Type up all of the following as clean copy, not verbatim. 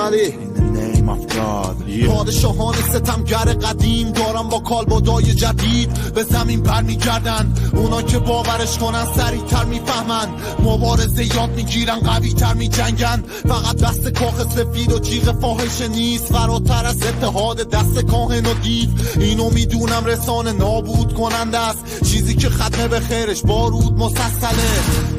اومدی پادشاهان ستمگر قدیم دارن با کالبدای جدید به زمین برمیگردن. اونا که باورش کنن سریعتر میفهمن، مبارزه یاد میگیرن قویتر میجنگن. فقط دست کاخ سفید و جیغ فاحشه نیست، فراتر از اتحاد دست کاهن و دیو. اینو میدونم رسانه نابود کننده است، چیزی که ختمه به خیرش بارود مسلسله.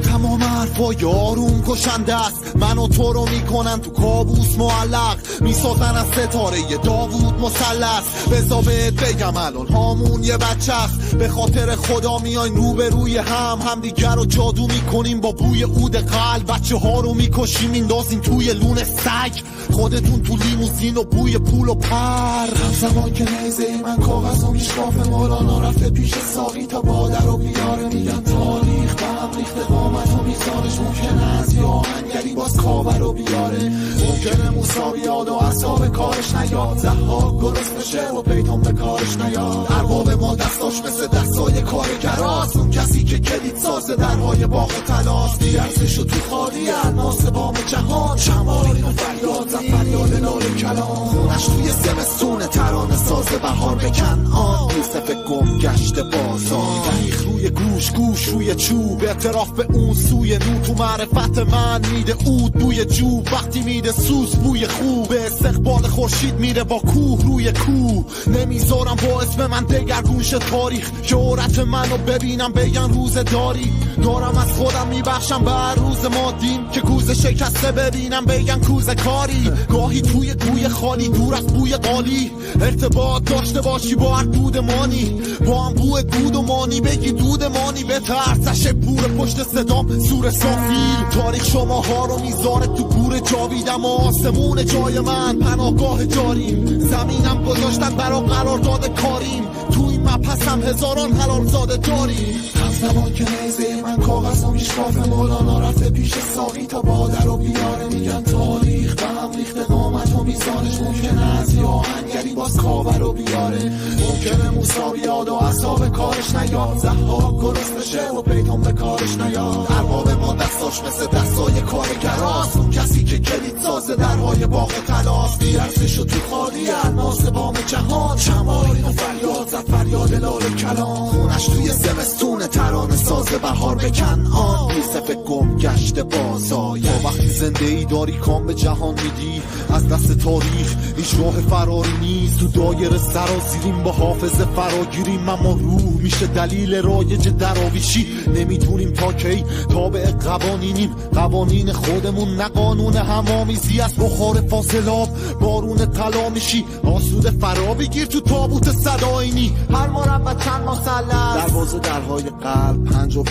تمام حرفای آروم کشنده است، من و تو رو میکنن تو کابوس معلق، میسازن از ستاره داوود مثلث. بذار بهت بگم الان هامون یه بچه است، به خاطر خدا میاین روبروی هم دیگر رو جادو میکنیم با بوی عود قلب. بچه ها رو میکشیم میندازیم توی لون سگ، خودتون تو لیموزین و بوی پول و پر. زمان که نیزه من کاغذ و میشکاف مولانا رفته پیش ساقی تا بادر و بیاره. میگن تاریخ به هم ریخته قامت و میزانش، ممکنه از یه آهنگری باز کاور رو بیاره. ممکنه موسا بیاد و اصاب کارش نیاد، زحاک گرست بشه و پیتون به کارش نیاد. ارباب ما دستاش مثل دستای کارگراست، اون کسی که کلید سازه درهای باغ تلاست. بیارزشو تو خالی الماس بام جهان، شمارین و فریاد زد فریاد لال کلام. خونش توی زمستون ترانه ساز بهار بکن آن، یوسف گم گشت بازار. دقیق روی گوش روی چوب، اعتراف به اون سوی نو. تو معرفت من میده عود بوی جوب، وقتی میده سوز بوی خوب. به استقبال خورشید میره با کوه روی کوه. نمیذارم با اسم من دگرگون شه تاریخ، شهرت منو ببینم بگن روز داری. دارم از خودم میبخشم بر روز مادیم، که کوزه شکسته ببینم بگن کوزه کاری. گاهی توی گوی خالی دور از بوی قالی، ارتباط داشته باشی با هر دود مانی. با هم بوی دود و مانی بگی دود مانی، به ترسش پور پشت صدام سور سافیل. تاریخ شماها رو میذاره تو گور جاویدم، آسمون جای من پناهگاه جاریم. زمینم گذاشتن برا قرارداد کاریم، تو این مبحثم هزاران حلال زاده داریم. زمان که نیزه من کاغذ و میشکاف مولانا رفته پیش ساقی تا بادر و بیاره. میگن تاریخ به هم ریخته قامت و میزانش، ممکنه از یه آهنگری باز کاور رو بیاره. ممکنه موسا بیاد و اصاب کارش نیاد، زحاک گرست بشه و پیتون به کارش نیاد. ارباب ما دستاش مثل دستای کارگراست، اون کسی که کلید سازه درهای باغ تلاست. بیارزشو تو خالی الماس بام جهان، شمارین و فریاد زد فریاد لال کلام. خونش توی زمستون ترانه ساز بهار بکن آن، یوسف گم گشت بازآید. تا وقتی زنده ای داری کام به جهان میدی، از دست تاریخ هیچ راه فراری نیست. تو دایره سرازیریم با حافظه فراگیریم، اما روح میشه دلیل رایج دراویشی. نمیدونیم تا کی تابع قوانینیم، قوانین خودمون نه قانون همامیزی. از بخار فاصلاب بارون طلا میشی، آسوده فرا بگیر تو تابوت صداینی. هر مربع چند مثلث، دروازه درهای قلب 5 و 55،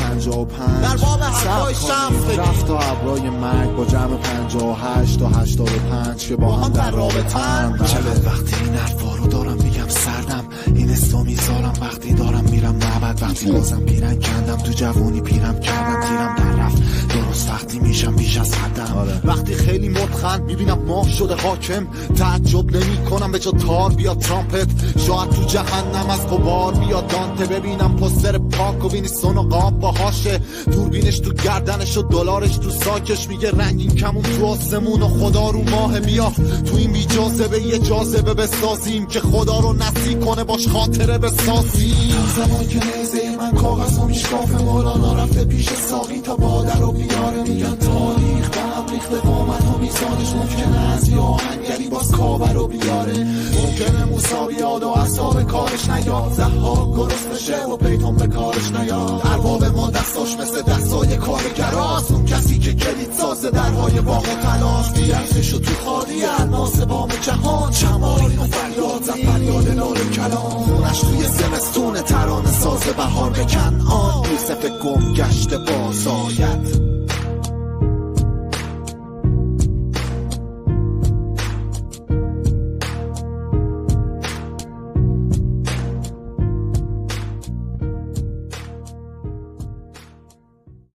در باب حرفای شمس رفت تا ابرای مرگ با جمع 58 تا 85 که با هم در رابطن. چقدر وقتی این حرفا رو دارم میگم سردم، این اسمو میذارم وقتی دارم میرم نبد. وقتی بازم پیرن کندم تو جوانی پیرم کردم، تیرم در رفت درست وقتی میشم بیش از حدم. وقتی خیلی متخند میبینم ماه شده حاکم، تعجب نمی کنم به جا تار بیاد ترامپت. شاید تو جهنم از غبار بیاد دانته، ببینم پوستر پاک و وینستون و قاب باهاشه. دوربینش تو گردنش و دلارش تو ساکش، میگه رنگین کمون تو آسمون و خدا رو ماه. بیا تو این بی جاذبه یه جاذبه بسازیم، که خدا رو نصیب کنه باش خاطره بسازیم. زمان که نیزه من کاغذ و میشکاف مولانا رفته پیش ساقی تا بادر و بیاره. میگن تاریخ به هم ریخته قامت و میزانش، ممکنه از یه آهنگری باز کاور رو بیاره. ممکنه موسا بیاد و اصاب کارش نیاد، زحاک گرست بشه و پیتون به کارش نیاد. ارباب ما دستاش مثل دستای کارگراست، اون کسی که کلید سازه درهای باغ تلاست. بیارزشو تو خالی الماس بام جهان، شمارین و فریاد زد فریاد لال کلام. خونش توی زمستون ترانه ساز بهار بکن آن، یوسف گم گشت بازآید.